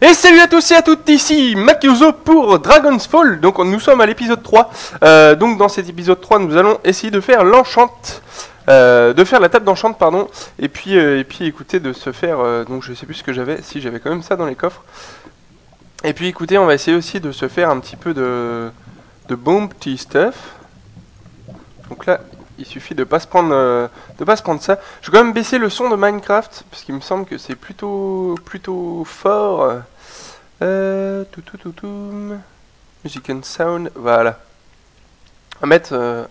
Et salut à tous et à toutes, ici Makyuzo pour Dragon's Fall. Donc nous sommes à l'épisode 3. Donc dans cet épisode 3, nous allons essayer de faire l'enchant. De faire la table d'enchant, pardon. Et puis écoutez, de se faire... donc je sais plus ce que j'avais. Si, j'avais quand même ça dans les coffres. Et puis écoutez, on va essayer aussi de se faire un petit peu de bounty stuff. Donc là, il suffit de pas se prendre ça. Je vais quand même baisser le son de Minecraft parce qu'il me semble que c'est plutôt fort. Music and sound, voilà. On va mettre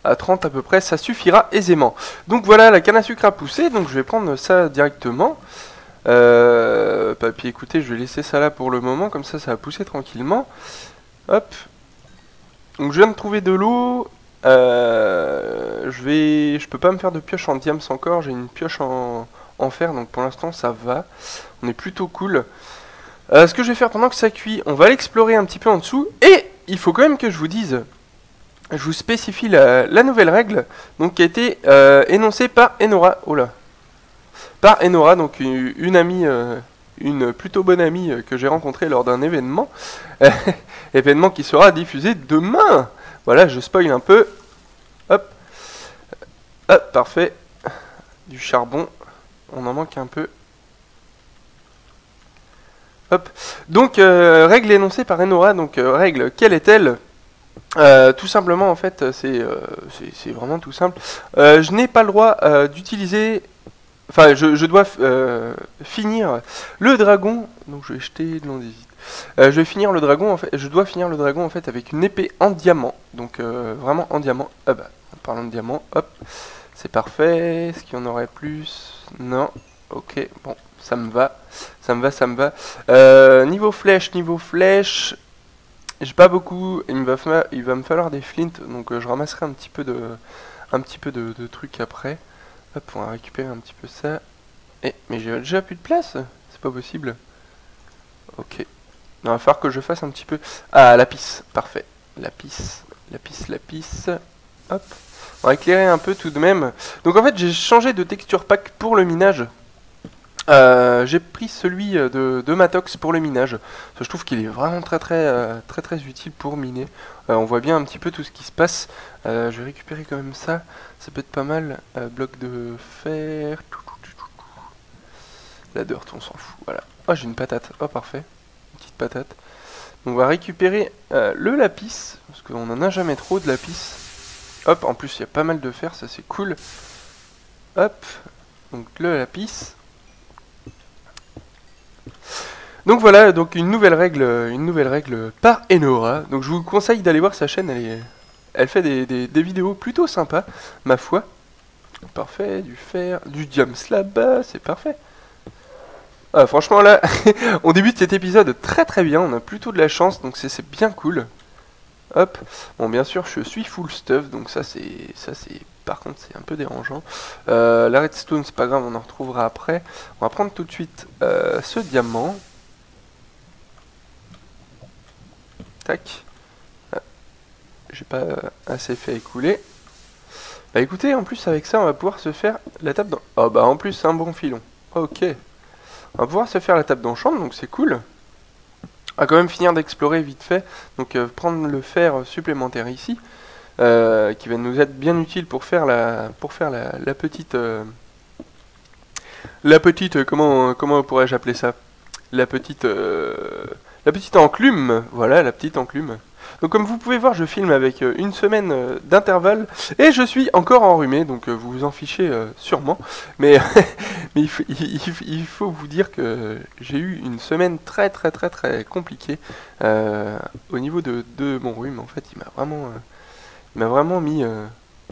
à 30 à peu près, ça suffira aisément. Donc voilà, la canne à sucre a poussé, donc je vais prendre ça directement. Puis écoutez, je vais laisser ça là pour le moment, comme ça va pousser tranquillement. Hop. Donc je viens de trouver de l'eau. Je peux pas me faire de pioche en diams encore, j'ai une pioche en fer, donc pour l'instant ça va. On est plutôt cool. Ce que je vais faire pendant que ça cuit, on va l'explorer un petit peu en dessous. Et il faut quand même que je vous dise, je vous spécifie la nouvelle règle, donc qui a été énoncée par Enora. Oh là. Par Enora, donc une amie, une plutôt bonne amie que j'ai rencontrée lors d'un événement. Événement qui sera diffusé demain. Voilà, je spoil un peu. Hop. Hop, parfait. Du charbon. On en manque un peu. Hop. Donc, règle énoncée par Enora. Donc, règle, quelle est-elle? Tout simplement, en fait, c'est vraiment tout simple. Je n'ai pas le droit d'utiliser... Enfin, je dois finir le dragon. Donc, je vais jeter de l'andésite. Je vais finir le dragon en fait. Je dois finir le dragon en fait avec une épée en diamant. Donc vraiment en diamant. Ah bah, en parlant de diamant, hop, c'est parfait. Est-ce qu'il y en aurait plus? Non. Ok, bon, ça me va. Ça me va. Niveau flèche, j'ai pas beaucoup. Il va me falloir des flints. Donc je ramasserai un petit peu de trucs après. Hop, on va récupérer un petit peu ça. Mais j'ai déjà plus de place. C'est pas possible. Ok. Il va falloir que je fasse un petit peu... Ah, lapis, parfait. Lapis. Hop. On va éclairer un peu tout de même. Donc en fait, j'ai changé de texture pack pour le minage. J'ai pris celui de Matox pour le minage. Je trouve qu'il est vraiment très utile pour miner. On voit bien un petit peu tout ce qui se passe. Je vais récupérer quand même ça. Ça peut être pas mal. Bloc de fer. La dirt, on s'en fout. Voilà. Oh, j'ai une patate. Oh, parfait. Petite patate. Donc on va récupérer le lapis, parce qu'on en a jamais trop de lapis. Hop, en plus il y a pas mal de fer, ça c'est cool. Hop, donc le lapis. Donc voilà, donc une nouvelle règle par Enora. Donc je vous conseille d'aller voir sa chaîne, elle fait des vidéos plutôt sympas, ma foi. Parfait, du fer, du diam slab, c'est parfait. Ah, franchement là, on débute cet épisode très bien, on a plutôt de la chance, donc c'est bien cool. Hop, bon bien sûr je suis full stuff, donc ça c'est par contre c'est un peu dérangeant. La redstone c'est pas grave, on en retrouvera après. On va prendre tout de suite ce diamant. Tac. Ah, j'ai pas assez fait écouler. Bah écoutez, en plus avec ça on va pouvoir se faire la table dans... Oh bah en plus c'est un bon filon. Ok. On va pouvoir se faire la table d'enchant, donc c'est cool. On va quand même finir d'explorer vite fait. Donc prendre le fer supplémentaire ici. Qui va nous être bien utile pour faire la petite... comment pourrais-je appeler ça? La petite enclume. Voilà, la petite enclume. Donc comme vous pouvez voir, je filme avec une semaine d'intervalle et je suis encore enrhumé, donc vous vous en fichez sûrement. Mais, mais il faut vous dire que j'ai eu une semaine très compliquée au niveau de mon rhume. En fait, il m'a vraiment mis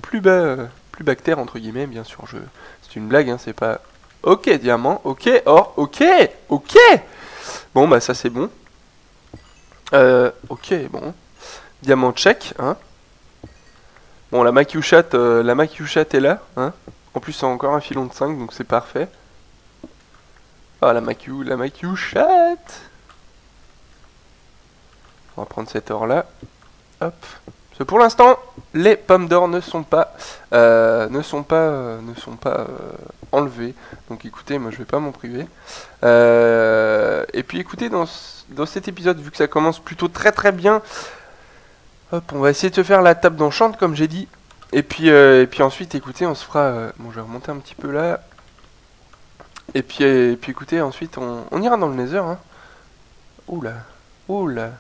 plus bas que terre, entre guillemets. Bien sûr, c'est une blague, hein, c'est pas... Ok, diamant, ok, or, ok. Bon, bah ça c'est bon. Ok, bon. Diamant check, hein. Bon, la Makyushat est là, hein. En plus, c'est encore un filon de 5, donc c'est parfait. Ah, la Makyushat. On va prendre cette or-là. Hop. Parce que pour l'instant, les pommes d'or ne sont pas enlever. Donc écoutez, moi je vais pas m'en priver. Et puis écoutez, dans cet épisode, vu que ça commence plutôt très bien, hop, on va essayer de se faire la table d'enchant comme j'ai dit. Et puis ensuite, écoutez, on se fera... bon, je vais remonter un petit peu là. Et puis écoutez, ensuite, on ira dans le Nether. Hein. Oula, oula.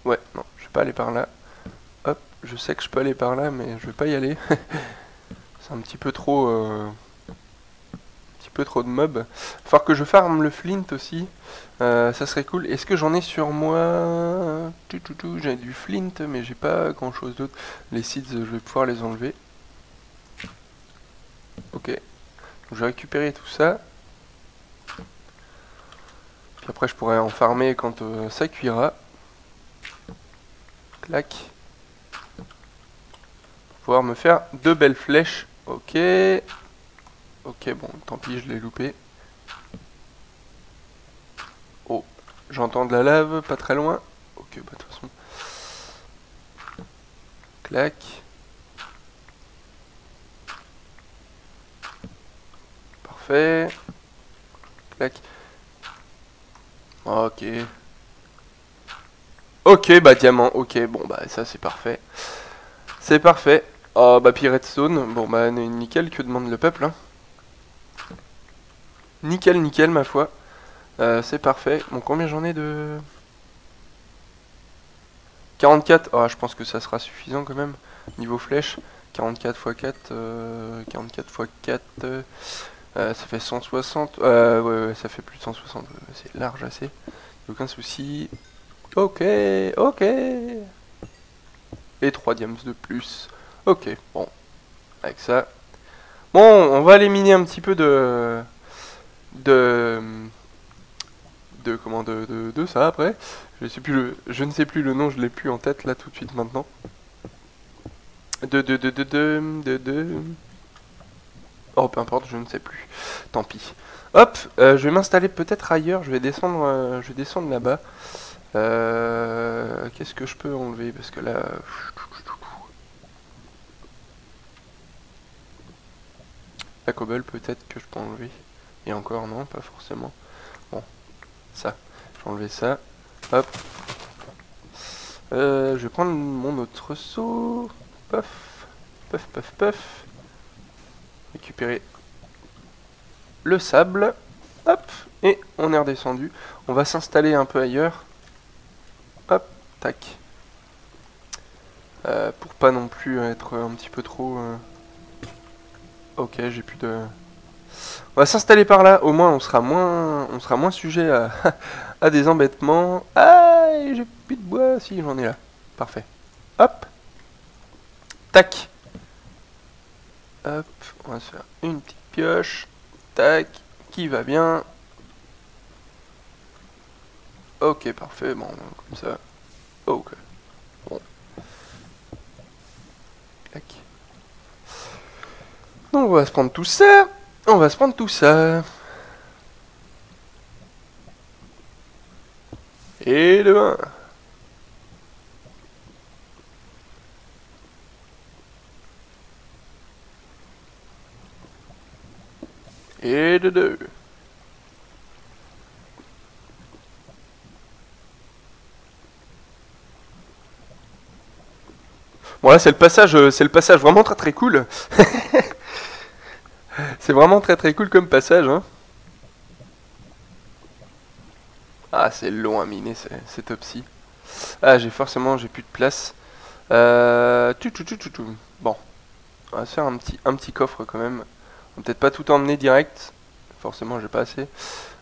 Ouais, non, je vais pas aller par là. Hop, je sais que je peux aller par là, mais je vais pas y aller. C'est un petit peu trop... de mobs. Il va falloir que je farme le flint aussi. Ça serait cool. Est-ce que j'en ai sur moi? J'ai du flint, mais j'ai pas grand chose d'autre. Les seeds, je vais pouvoir les enlever. Ok. Donc, je vais récupérer tout ça. Puis après, je pourrais en farmer quand ça cuira. Clac. Pour pouvoir me faire 2 belles flèches. Ok. Ok, bon, tant pis, je l'ai loupé. Oh, j'entends de la lave, pas très loin. Ok, bah de toute façon. Clac. Parfait. Clac. Ok. Ok, bah diamant. Ok, bon, bah ça c'est parfait. C'est parfait. Oh, bah puis redstone. Bon, bah nickel, que demande le peuple, hein. Nickel, nickel, ma foi. C'est parfait. Bon, combien j'en ai de... 44. Oh, je pense que ça sera suffisant quand même. Niveau flèche. 44 x 4. 44 x 4. Ça fait 160. Ouais, ça fait plus de 160. C'est large assez. Aucun souci. Ok, ok. Et 3 diams de plus. Ok, bon. Avec ça. Bon, on va aller miner un petit peu de ça après. Je ne sais plus le nom, je l'ai plus en tête là tout de suite maintenant. Oh, peu importe, je ne sais plus. Tant pis. Hop, je vais m'installer peut-être ailleurs. Je vais descendre là-bas. Qu'est-ce que je peux enlever? Parce que là... La cobble peut-être que je peux enlever. Et encore non, pas forcément. Bon, ça. Je vais enlever ça. Hop. Je vais prendre mon autre seau. Puff. Puff, puff, puff. Récupérer le sable. Hop. Et on est redescendu. On va s'installer un peu ailleurs. Hop. Tac. Pour pas non plus être un petit peu trop... Ok, j'ai plus de... On va s'installer par là, au moins on sera moins sujet à, à des embêtements. Ah, j'ai plus de bois, si j'en ai là. Parfait. Hop. Tac. Hop, on va se faire une petite pioche. Tac, qui va bien. Ok, parfait, bon, comme ça. Ok. Bon. Tac. Donc on va se prendre tout ça. On va se prendre tout ça. Et de 1. Et de 2. Bon là c'est le passage vraiment très cool. C'est vraiment très cool comme passage, hein. Ah, c'est long à miner, c'est top-ci. Ah, j'ai plus de place. Bon, on va se faire un petit coffre quand même. On va peut-être pas tout emmener direct. Forcément, j'ai pas assez.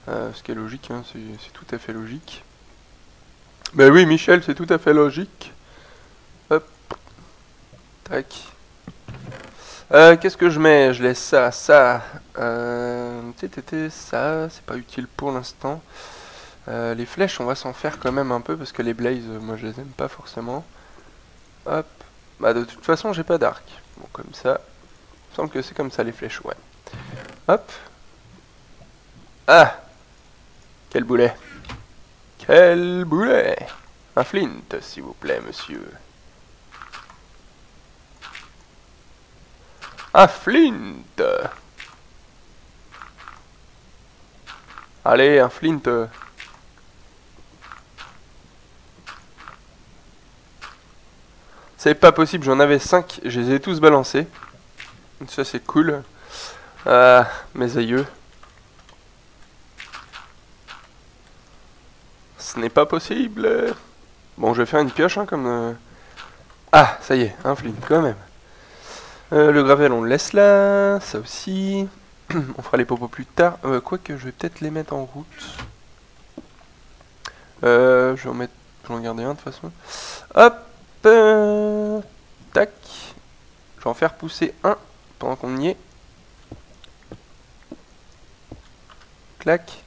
Ce qui est logique, hein, c'est tout à fait logique. Ben oui, Michel, c'est tout à fait logique. Hop. Tac. Qu'est-ce que je mets? Je laisse ça, ça. Ça, c'est pas utile pour l'instant. Les flèches, on va s'en faire quand même un peu parce que les blazes, moi je les aime pas forcément. Hop. Bah de toute façon, j'ai pas d'arc. Bon, comme ça. Il me semble que c'est comme ça les flèches, ouais. Hop. Ah! Quel boulet! Quel boulet! Un flint, s'il vous plaît, monsieur. Un flint! Allez, un flint. C'est pas possible, j'en avais 5, je les ai tous balancés. Ça c'est cool. Mes aïeux. Ce n'est pas possible. Bon, je vais faire une pioche, hein, comme... Ah, ça y est, un flint, quand même. Le gravel, on le laisse là. Ça aussi. On fera les popos plus tard. Quoique, je vais peut-être les mettre en route. Je vais en garder un, de toute façon. Hop. Tac. Je vais en faire pousser un pendant qu'on y est. Clac.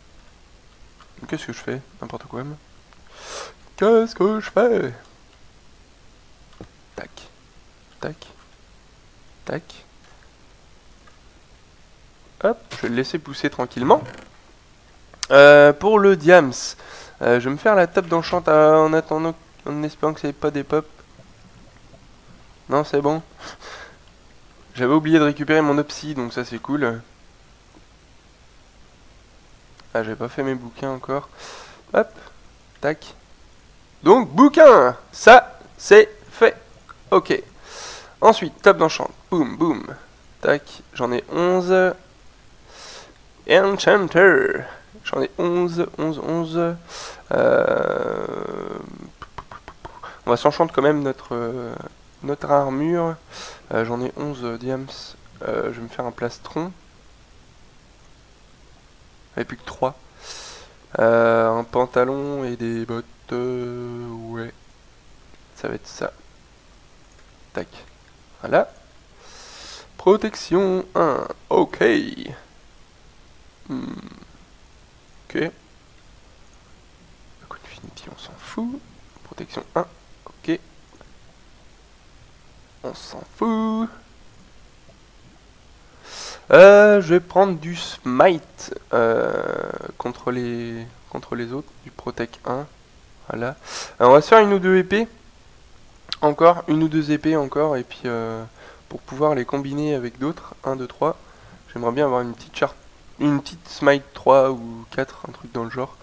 Qu'est-ce que je fais? N'importe quoi même. Qu'est-ce que je fais? Tac. Tac. Tac. Hop, je vais le laisser pousser tranquillement. Pour le diams, je vais me faire la table d'enchant en attendant, en espérant que ça n'ait pas des pops. Non, c'est bon. J'avais oublié de récupérer mon opsie, donc ça c'est cool. Ah, j'ai pas fait mes bouquins encore. Hop, tac. Donc, bouquin, ça c'est fait. Ok. Ensuite, table d'enchant. Boum, boum. Tac, j'en ai 11. Enchanter. J'en ai 11. On va s'enchanter quand même notre armure. J'en ai 11 diams. Je vais me faire un plastron. Il n'y a plus que 3. Un pantalon et des bottes. Ouais. Ça va être ça. Tac. Voilà. Protection 1. Ok. Ok. Infinity, on s'en fout. Protection 1. Ok. On s'en fout. Je vais prendre du smite contre les autres. Du protect 1. Voilà. Alors, on va se faire une ou deux épées. Encore, une ou deux épées encore. Et puis, pour pouvoir les combiner avec d'autres. 1, 2, 3. J'aimerais bien avoir une petite charte. Une petite smite 3 ou 4, un truc dans le genre.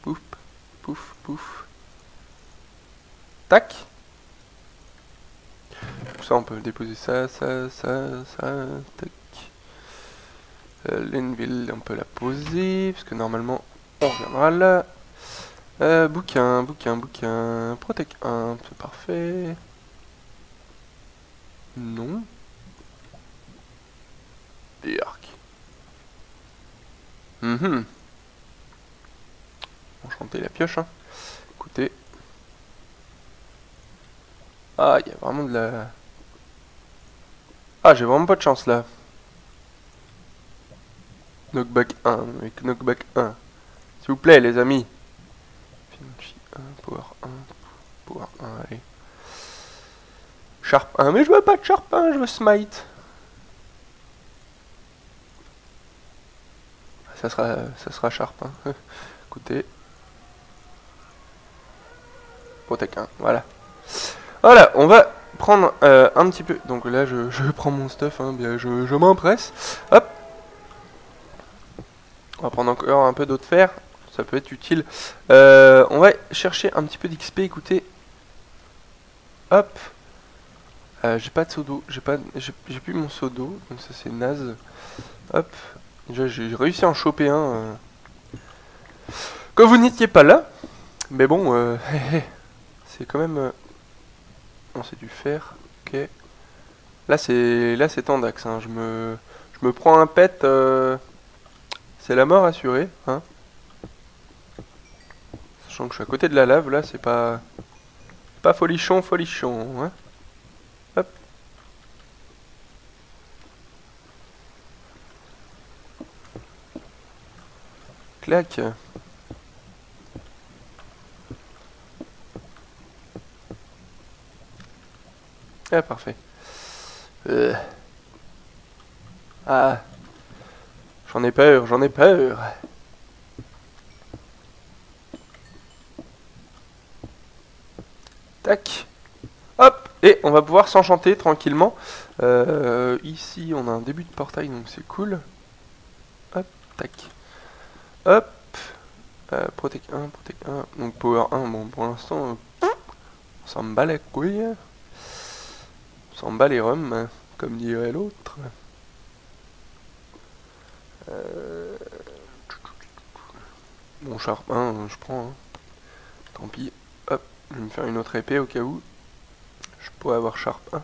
Pouf, pouf, pouf. Tac. Ça, on peut déposer ça. Tac. L'Enville, on peut la poser, parce que normalement, on reviendra là. Bouquin. Protect 1, c'est parfait. Non. Des arcs. Enchanter la pioche, hein. Écoutez. Ah, il y a vraiment de la... Ah, j'ai vraiment pas de chance là. Knockback 1, avec knockback 1. S'il vous plaît, les amis. Finchy 1, power 1, power 1, allez. Sharp 1, mais je veux pas de Sharp 1, je veux smite. Ça sera Sharp 1. Écoutez. Protect 1, voilà. Voilà, on va prendre un petit peu... Donc là, je prends mon stuff, hein, bien, je m'empresse. Hop. On va prendre encore un peu d'eau de fer. Ça peut être utile. On va chercher un petit peu d'XP, écoutez. Hop. J'ai pas de seau d'eau. J'ai plus mon seau d'eau. Donc ça, c'est naze. Hop. Déjà, j'ai réussi à en choper un. Quand vous n'étiez pas là. Mais bon, c'est quand même... Non, c'est du fer. Ok. Là, c'est tendax. Hein. Je me prends un pet. C'est la mort assurée. Hein. Sachant que je suis à côté de la lave. Là, c'est pas folichon. Hein. Hop. Clac. Ah, parfait. Ah. J'en ai peur. Tac. Hop. Et on va pouvoir s'enchanter tranquillement. Ici, on a un début de portail, donc c'est cool. Hop. Tac. Hop. Protect 1, Protect 1. Donc Power 1, bon pour l'instant, on s'en bat les couilles. On s'en bat les rhums, comme dirait l'autre. Bon, Sharp 1, je prends. Hein. Tant pis. Hop, je vais me faire une autre épée au cas où. Je pourrais avoir Sharp 1.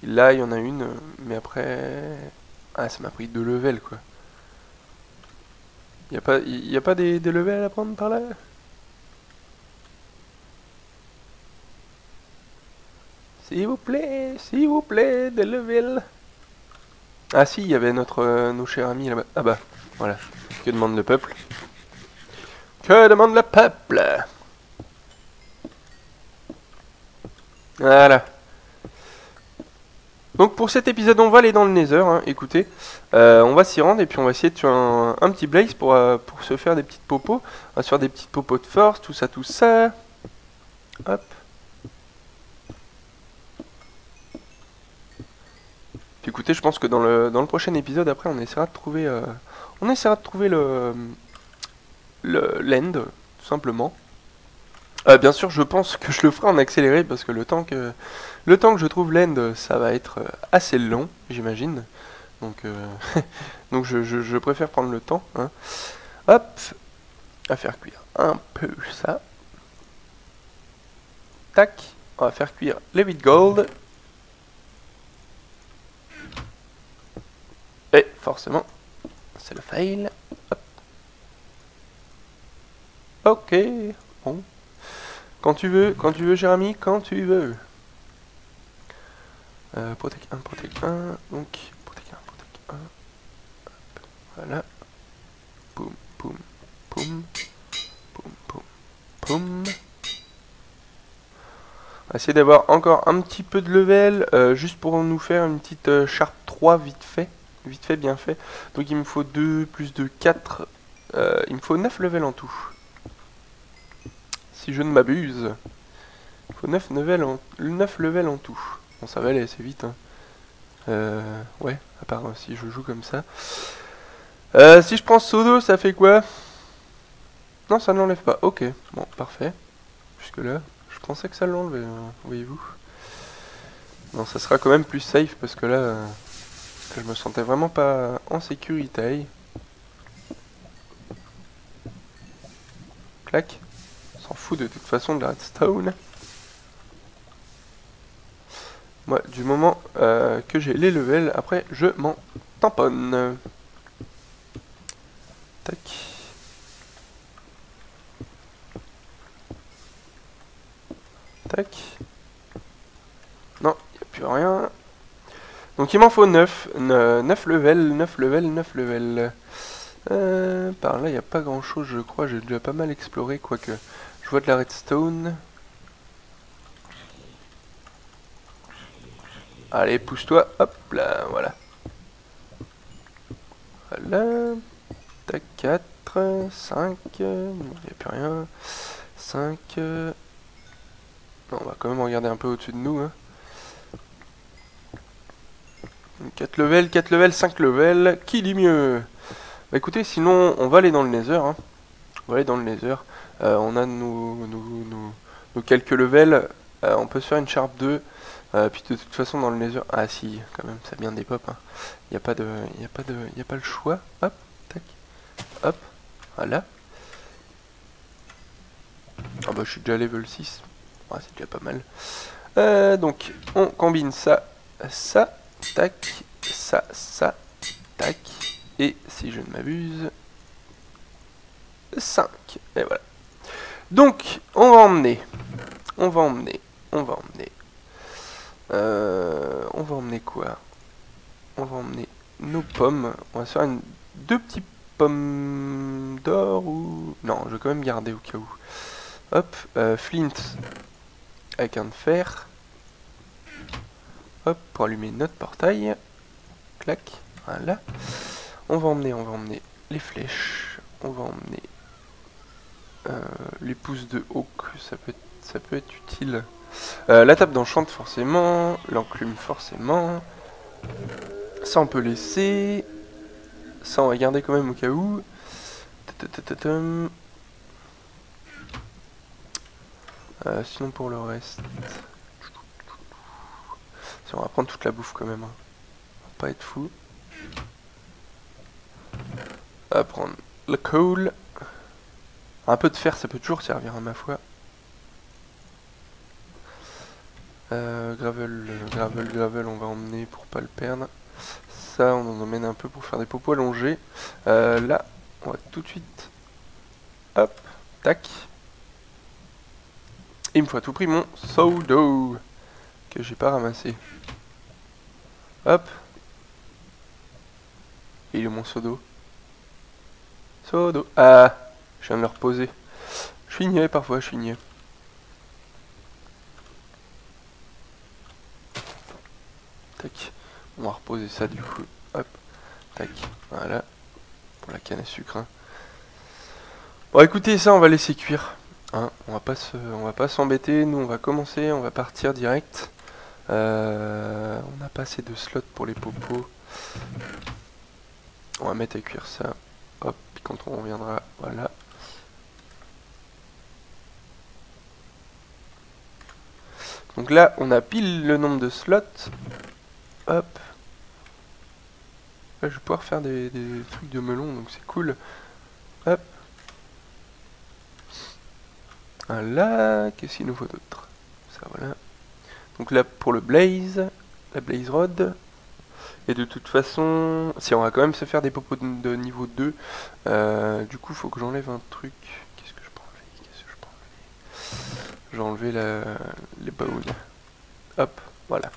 Et là, il y en a une, mais après... Ah, ça m'a pris 2 levels, quoi. Y a pas des levels à prendre par là? S'il vous plaît, des levels. Ah si, il y avait nos chers amis là-bas. Ah bah, voilà. Que demande le peuple? Que demande le peuple? Voilà. Donc pour cet épisode, on va aller dans le Nether, hein, écoutez. On va s'y rendre et puis on va essayer de tuer un petit blaze pour se faire des petites popos. On va se faire des petites popos de force, tout ça, tout ça. Hop. Puis écoutez, je pense que dans le prochain épisode, après, on essaiera de trouver, l'end, tout simplement. Bien sûr, je pense que je le ferai en accéléré parce que le temps que je trouve l'end, ça va être assez long, j'imagine. Donc, donc je préfère prendre le temps. Hein. Hop, à faire cuire un peu ça. Tac, on va faire cuire les 8 gold. Et forcément, c'est le fail. Hop. Ok, bon. Quand tu veux, Jérémy, quand tu veux. Protect 1, donc Protect 1. Hop. Voilà. Boum, boum, boum. Boum, boum, boum. On va essayer d'avoir encore un petit peu de level, juste pour nous faire une petite Sharp 3 vite fait. Vite fait, bien fait. Donc il me faut 2 plus 2, 4. Il me faut 9 levels en tout. Si je ne m'abuse. Il faut 9 levels en tout. Bon, ça va aller assez vite. Hein. Ouais, à part si je joue comme ça. Si je prends Sodo, ça fait quoi? Non, ça ne l'enlève pas. Ok, bon, parfait. Jusque là, je pensais que ça l'enlevait, voyez-vous. Non, ça sera quand même plus safe parce que là, je me sentais vraiment pas en sécurité. Clac. On s'en fout de toute façon de la redstone. Moi, du moment que j'ai les levels, après je m'en tamponne. Tac. Tac. Non, il n'y a plus rien. Donc il m'en faut 9. 9 levels. Par là, il n'y a pas grand chose, je crois. J'ai déjà pas mal exploré, quoique. Je vois de la redstone. Allez, pousse-toi. Hop là, voilà. Voilà. Tac, 4, 5. Il n'y a plus rien. 5. Non, on va quand même regarder un peu au-dessus de nous. Hein. 4 levels, 5 levels. Qui dit mieux? Bah écoutez, sinon, on va aller dans le Nether. Hein. On va aller dans le Nether. On a nos quelques levels. On peut se faire une Sharp 2. Puis de toute façon, dans le Nether... Ah si, quand même, ça vient des pop. Hein. Y a pas le choix. Hop, tac. Hop, voilà. Ah bah je suis déjà level 6. Ouais, c'est déjà pas mal. Donc, on combine ça, tac, ça, tac. Et si je ne m'abuse, 5. Et voilà. Donc, on va emmener quoi? On va emmener nos pommes. On va se faire 2 petits pommes d'or ou... Non, je vais quand même garder au cas où. Hop, flint avec un de fer. Hop, pour allumer notre portail. Clac, voilà. On va emmener les flèches. On va emmener les pousses de hawk, ça peut être utile. La table d'enchant forcément. L'enclume forcément. Ça on peut laisser. Ça, on va garder quand même au cas où. Sinon, pour le reste... On va prendre toute la bouffe quand même. Hein. On va pas être fou. On va prendre le coal. Un peu de fer, ça peut toujours servir à ma foi. Gravel, on va emmener pour pas le perdre. Ça, on en emmène un peu pour faire des popos allongés. Là, on va tout de suite... Hop, tac. Il me faut à tout prix mon sodo que j'ai pas ramassé. Hop. Et il est mon sodo. Sodo. Ah, je viens de le reposer. Je suis niais parfois, je suis niais. Tac. On va reposer ça du coup. Hop. Tac. Voilà. Pour la canne à sucre. Hein. Bon écoutez, ça on va laisser cuire. Hein. On va pas s'embêter. Nous on va commencer. On va partir direct. On n'a pas assez de slots pour les popos. On va mettre à cuire ça. Hop. Puis quand on reviendra. Voilà. Donc là, on a pile le nombre de slots. Hop. Là, je vais pouvoir faire des trucs de melon, donc c'est cool. Hop. Voilà. Qu'est-ce qu'il nous faut d'autre? Ça, voilà. Donc là, pour le blaze, la blaze rod. Et de toute façon, si on va quand même se faire des popos de niveau 2, du coup, il faut que j'enlève un truc. Qu'est-ce que je peux enlever? Je vais enlever les bones. Hop, voilà.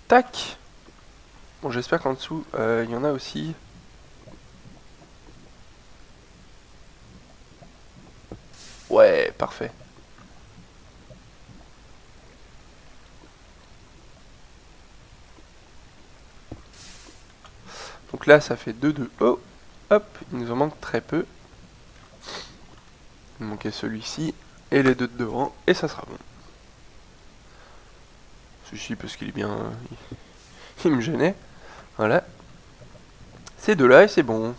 Tac. Bon, j'espère qu'en dessous, il y en a aussi. Ouais, parfait. Donc là, ça fait 2 de haut. Hop, il nous en manque très peu. Il manquait celui-ci et les deux de devant, et ça sera bon. Celui-ci, parce qu'il est bien... il me gênait. Voilà. Ces deux-là, et c'est bon.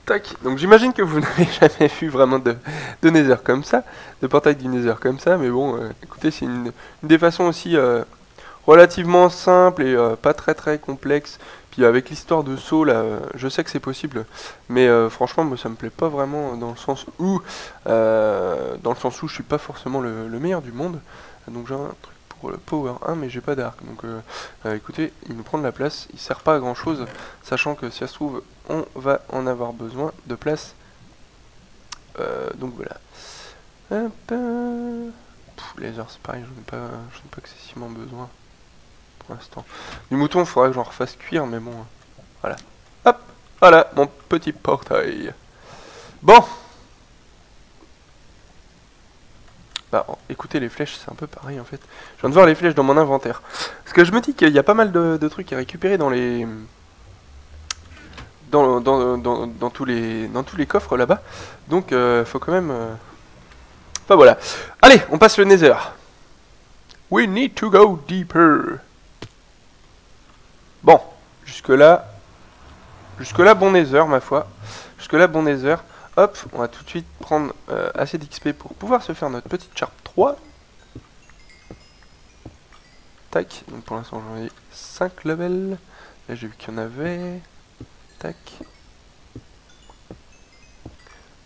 Tac. Donc j'imagine que vous n'avez jamais vu vraiment de nether comme ça, de portail du nether comme ça, mais bon, écoutez, c'est une des façons aussi relativement simple et pas très complexe. Puis avec l'histoire de saut là, je sais que c'est possible, mais franchement moi ça me plaît pas vraiment dans le sens où je suis pas forcément le meilleur du monde. Donc j'ai un truc pour le power 1 mais j'ai pas d'arc. Donc écoutez, il nous prend de la place, il sert pas à grand chose, sachant que si ça se trouve on va en avoir besoin de place. Donc voilà. Hop, laser c'est pareil, j'en ai pas excessivement besoin. Pour l'instant. Du mouton, il faudra que j'en refasse cuire, mais bon. Voilà. Hop, voilà, mon petit portail. Bon. Bah, écoutez, les flèches, c'est un peu pareil, en fait. Je viens de voir les flèches dans mon inventaire. Parce que je me dis qu'il y a pas mal de trucs à récupérer dans les... Dans tous les coffres, là-bas. Donc, faut quand même... Enfin, voilà. Allez, on passe le nether. We need to go deeper. Bon, jusque-là, bon nether, ma foi. Jusque-là, bon nether. Hop, on va tout de suite prendre assez d'XP pour pouvoir se faire notre petite sharp 3. Tac, donc pour l'instant j'en ai 5 levels. Là j'ai vu qu'il y en avait. Tac.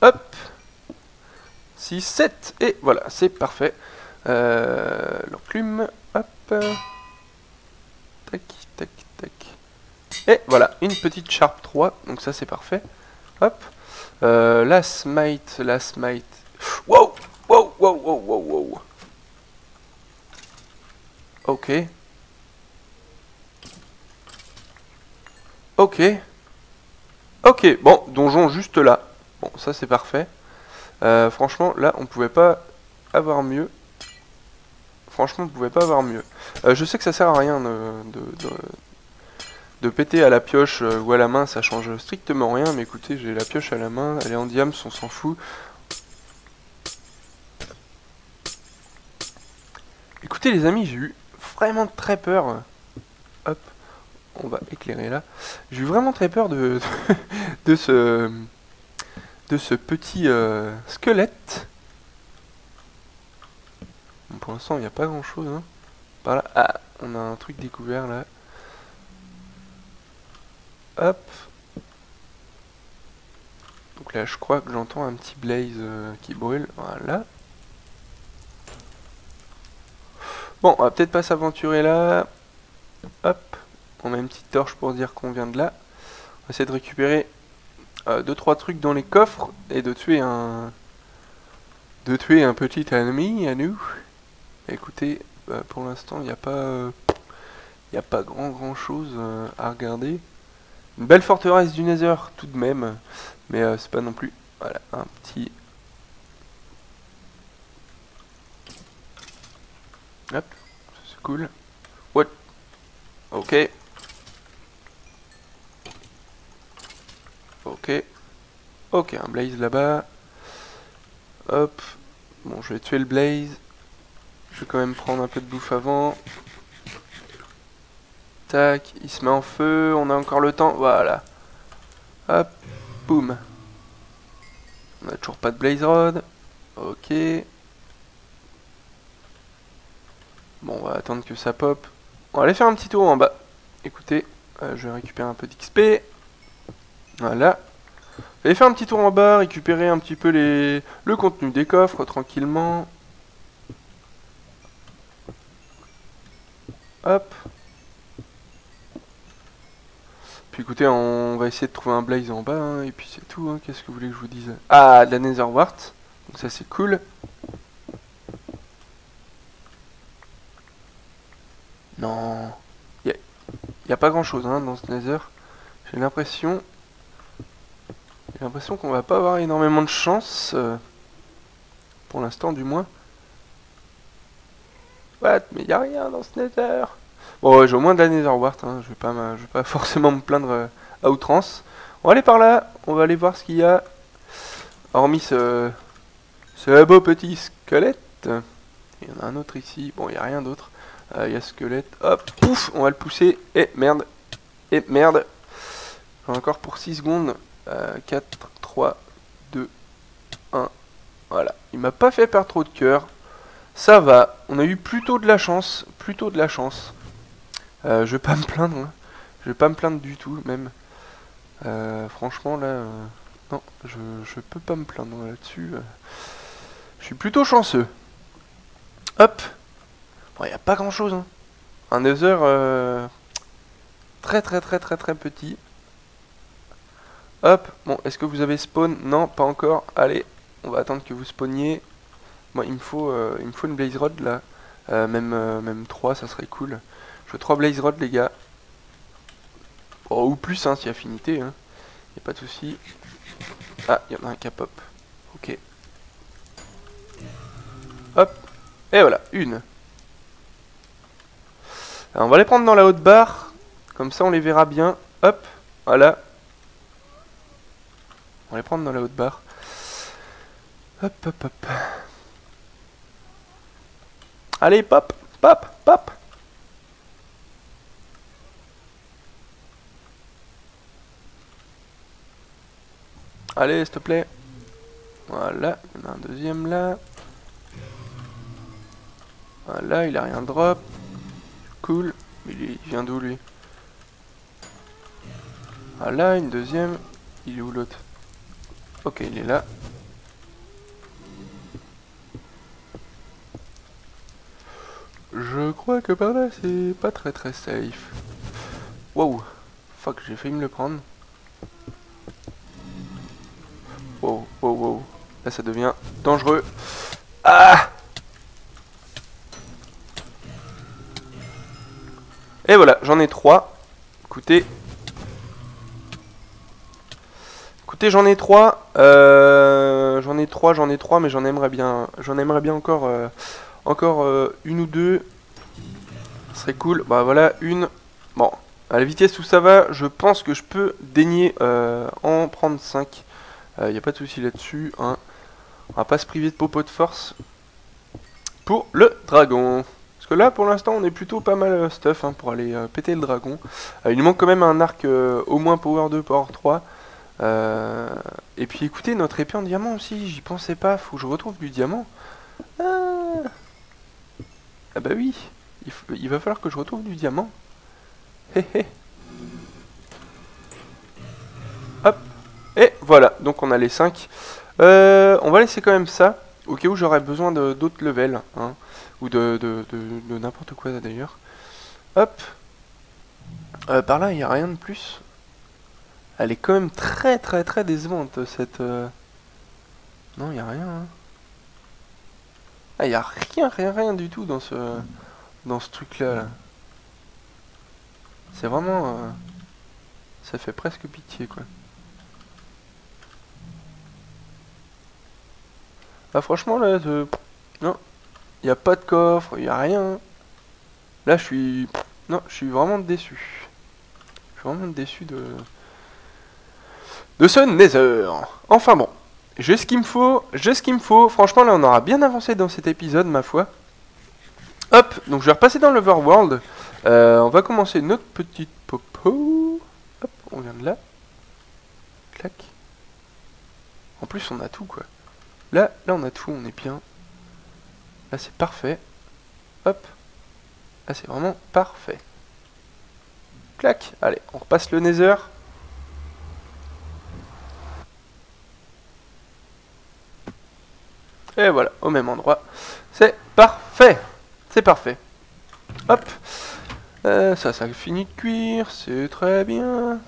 Hop 6, 7. Et voilà, c'est parfait. L'enclume. Hop. Tac, tac, tac. Et voilà, une petite sharp 3. Donc ça c'est parfait. Hop. La smite. Wow, wow, wow, wow, wow, wow. Ok. Ok. Ok, bon, donjon juste là. Bon, ça c'est parfait. Franchement, là, on pouvait pas avoir mieux. Franchement, on pouvait pas avoir mieux. Je sais que ça sert à rien de péter à la pioche ou à la main, ça change strictement rien. Mais écoutez, j'ai la pioche à la main, elle est en diams, on s'en fout. Écoutez les amis, j'ai eu vraiment très peur. Hop, on va éclairer là. J'ai eu vraiment très peur de, de ce petit squelette. Bon, pour l'instant, il n'y a pas grand chose. Hein. Par là, ah, on a un truc découvert là. Hop. Donc là, je crois que j'entends un petit blaze qui brûle. Voilà. Bon, on va peut-être pas s'aventurer là. Hop. On a une petite torche pour dire qu'on vient de là. On va essayer de récupérer 2-3 trucs dans les coffres et de tuer un petit ennemi à nous. Écoutez, pour l'instant, il n'y a pas grand chose à regarder. Une belle forteresse du Nether tout de même, mais c'est pas non plus. Voilà, un petit. Hop, c'est cool. What? Ok. Ok. Ok, un blaze là-bas. Hop. Bon, je vais tuer le blaze. Je vais quand même prendre un peu de bouffe avant. Tac, il se met en feu, on a encore le temps, voilà. Hop, boum. On a toujours pas de blaze rod. Ok. Bon, on va attendre que ça pop. On va aller faire un petit tour en bas. Écoutez, je vais récupérer un peu d'XP. Voilà. On va aller faire un petit tour en bas, récupérer un petit peu le contenu des coffres tranquillement. Hop. Puis écoutez, on va essayer de trouver un blaze en bas, hein, et puis c'est tout, hein. Qu'est-ce que vous voulez que je vous dise? Ah, de la nether wart, donc ça c'est cool. Non, il y a pas grand chose hein, dans ce nether. J'ai l'impression qu'on va pas avoir énormément de chance, pour l'instant du moins. What? Mais il y a rien dans ce nether. Bon, j'ai au moins de la nether wart, hein. Je vais pas forcément me plaindre à outrance. On va aller par là, on va aller voir ce qu'il y a. Hormis ce beau petit squelette. Il y en a un autre ici, bon il n'y a rien d'autre. Il y a squelette, hop, pouf, on va le pousser. Et merde, J'ai encore pour 6 secondes. 4, 3, 2, 1. Voilà, il m'a pas fait perdre trop de cœur. Ça va, on a eu plutôt de la chance. Je vais pas me plaindre, hein. Je vais pas me plaindre du tout, même. Franchement, là, non, je peux pas me plaindre là-dessus. Je suis plutôt chanceux. Hop. Bon, y a pas grand-chose, hein. Un nether très petit. Hop. Bon, est-ce que vous avez spawn? Non, pas encore. Allez, on va attendre que vous spawniez. Bon, il me faut une blaze rod là. Même 3, ça serait cool. Je veux 3 blaze rod, les gars. Oh, ou plus, hein, si affinité. Hein. Y a pas de souci. Ah, il y en a un qui a pop. Ok. Hop. Et voilà, une. Alors, on va les prendre dans la haute barre. Comme ça, on les verra bien. Hop. Voilà. On va les prendre dans la haute barre. Hop, hop, hop. Allez, pop, pop, pop. Allez, s'il te plaît. Voilà, il y en a un deuxième là. Voilà, il a rien drop. Cool. Il vient d'où lui? Voilà, une deuxième. Il est où l'autre? Ok, il est là. Je crois que par là c'est pas très safe. Wow. Fuck, j'ai failli me le prendre. Wow, wow, wow. Là ça devient dangereux. Ah! Et voilà, j'en ai 3. Écoutez, j'en ai 3. J'en ai 3, mais j'en aimerais bien encore une ou deux. Ce serait cool. Bah voilà, une. Bon, à la vitesse où ça va, je pense que je peux daigner en prendre 5. Y a pas de souci là-dessus. Hein. On va pas se priver de popo de force pour le dragon. Parce Parce que là, pour l'instant, on est plutôt pas mal stuff hein, pour aller péter le dragon. Il nous manque quand même un arc au moins Power 2, Power 3. Et puis écoutez, notre épée en diamant aussi, j'y pensais pas, faut que je retrouve du diamant. Ah bah oui, il va falloir que je retrouve du diamant. Hé hé. Hop. Et voilà, donc on a les 5. On va laisser quand même ça, au cas où j'aurais besoin d'autres levels. Hein, ou de n'importe quoi d'ailleurs. Hop. Par là, il n'y a rien de plus. Elle est quand même très très très décevante cette... Non, il n'y a rien. Hein. Ah, il n'y a rien du tout dans ce truc-là. Là. C'est vraiment... ça fait presque pitié, quoi. Ah, franchement, là, non. Il n'y a pas de coffre, il n'y a rien. Là, je suis... Non, je suis vraiment déçu. Je suis vraiment déçu de ce Nether. Enfin bon. J'ai ce qu'il me faut, Franchement, là, on aura bien avancé dans cet épisode, ma foi. Hop, donc je vais repasser dans l'Overworld. On va commencer notre petite popo. Hop, on vient de là. Clac. En plus, on a tout, quoi. Là, on a tout, on est bien. Là, c'est parfait. Hop. Là, c'est vraiment parfait. Clac. Allez, on repasse le Nether. Et voilà, au même endroit. C'est parfait. C'est parfait. Hop. Ça finit de cuire. C'est très bien.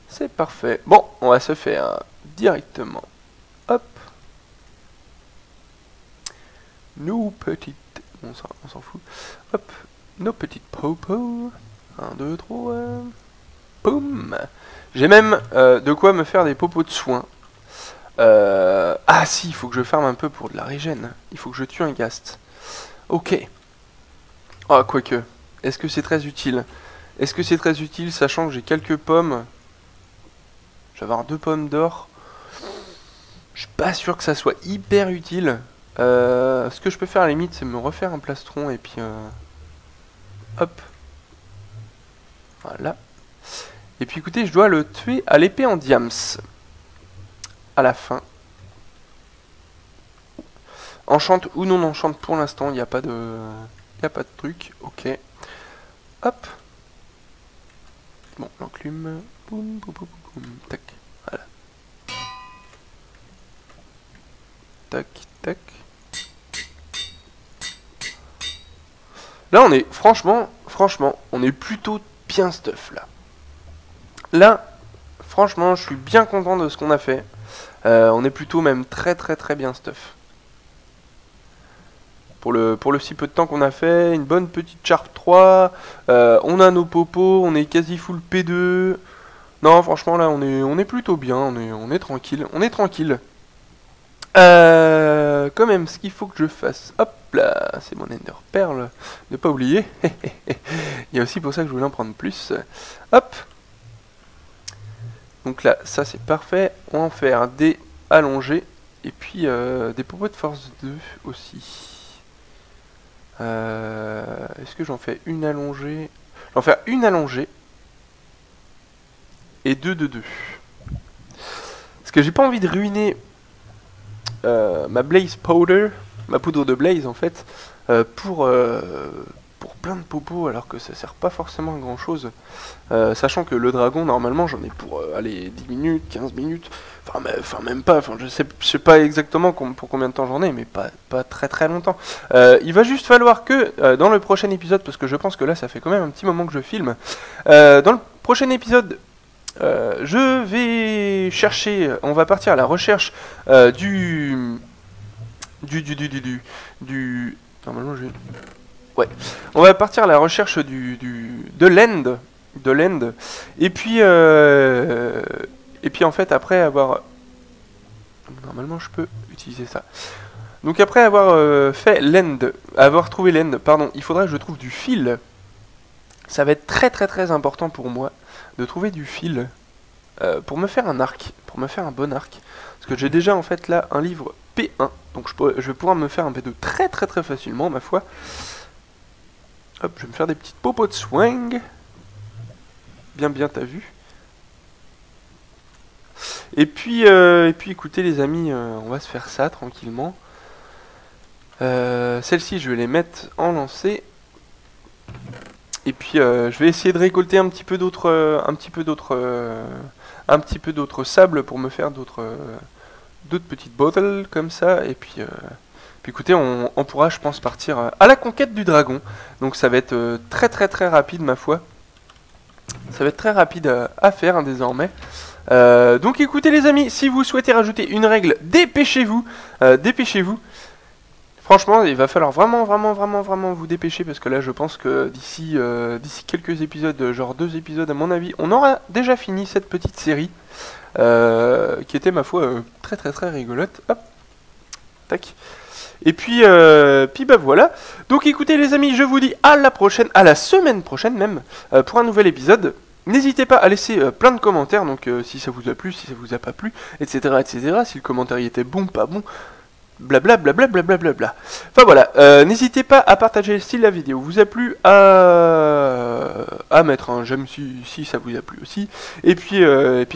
C'est parfait. Bon, on va se faire directement. Hop. Nos petites... On s'en fout. Hop. Nos petites popos. 1, 2, 3. Boum. J'ai même de quoi me faire des popos de soins. Ah si, il faut que je farme un peu pour de la régène. Il faut que je tue un ghast. Ok. Ah, quoique. Est-ce que c'est très utile? Est-ce que c'est très utile, sachant que j'ai quelques pommes? Je vais avoir 2 pommes d'or. Je suis pas sûr que ça soit hyper utile. Ce que je peux faire à la limite, c'est me refaire un plastron et puis... hop. Voilà. Et puis écoutez, je dois le tuer à l'épée en diams. À la fin. Enchante ou non enchante pour l'instant, il n'y a pas de... truc. Ok. Hop. Bon, l'enclume. Boum, boum, boum, boum. Tac. Voilà. Tac, tac. Là, on est... Franchement, on est plutôt bien stuff, là. Là, franchement, je suis bien content de ce qu'on a fait. On est plutôt même très bien stuff. Pour le si peu de temps qu'on a fait, une bonne petite Sharp 3. On a nos popos, on est quasi full P2. Non, franchement, là, on est plutôt bien. On est tranquille. Quand même, ce qu'il faut que je fasse... Hop là, c'est mon Ender Pearl. Ne pas oublier. Il y a aussi pour ça que je voulais en prendre plus. Hop. Donc là, ça c'est parfait. On va en faire des allongés. Et puis des popos de force 2 aussi. Est-ce que j'en fais une allongée? J'en fais une allongée. Et 2 de 2. Parce que j'ai pas envie de ruiner ma Blaze Powder. Ma poudre de Blaze en fait. Pour plein de popos alors que ça sert pas forcément à grand chose. Sachant que le dragon normalement j'en ai pour allez 10 minutes, 15 minutes, enfin même pas, je sais pas exactement pour combien de temps j'en ai, mais pas très longtemps. Il va juste falloir que dans le prochain épisode, parce que je pense que là ça fait quand même un petit moment que je filme, dans le prochain épisode je vais chercher, on va partir à la recherche normalement je vais... Ouais, on va partir à la recherche de l'end, et puis en fait après avoir, normalement je peux utiliser ça. Donc après avoir fait l'end, avoir trouvé l'end, pardon, il faudra que je trouve du fil. Ça va être très important pour moi de trouver du fil pour me faire un arc, pour me faire un bon arc, parce que j'ai déjà en fait là un livre P1. Donc je vais pouvoir me faire un P2 très très très facilement, ma foi. Hop, je vais me faire des petites popos de swing. Bien, t'as vu. Et puis écoutez les amis, on va se faire ça tranquillement. Celles-ci, je vais les mettre en lancée. Et puis je vais essayer de récolter un petit peu d'autres sable pour me faire d'autres petites bottles comme ça. Et puis écoutez, on pourra, je pense, partir à la conquête du dragon. Donc ça va être très très très rapide, ma foi. Ça va être très rapide à faire désormais. Donc écoutez les amis, si vous souhaitez rajouter une règle, dépêchez-vous. Dépêchez-vous. Franchement, il va falloir vraiment vous dépêcher, parce que là je pense que d'ici quelques épisodes, genre 2 épisodes à mon avis, on aura déjà fini cette petite série qui était, ma foi, très très très rigolote. Hop, tac. Et puis bah voilà. Donc écoutez les amis, je vous dis à la prochaine, à la semaine prochaine même, pour un nouvel épisode. N'hésitez pas à laisser plein de commentaires, donc si ça vous a plu, si ça vous a pas plu, etc. etc. Si le commentaire y était bon, pas bon, blablabla. Enfin voilà, n'hésitez pas à partager si la vidéo vous a plu, à mettre un j'aime si ça vous a plu aussi. Et puis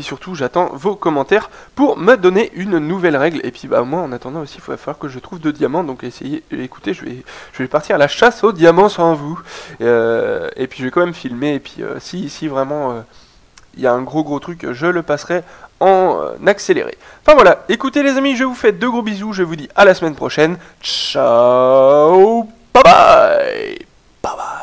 surtout, j'attends vos commentaires pour me donner une nouvelle règle. Et puis bah moi, en attendant aussi, il va falloir que je trouve 2 diamants. Donc écoutez, je vais partir à la chasse aux diamants sans vous. Et puis je vais quand même filmer. Et puis si vraiment il y a un gros truc, je le passerai en accéléré. Enfin voilà, écoutez les amis, je vous fais de gros bisous, je vous dis à la semaine prochaine. Ciao, bye bye. Bye bye.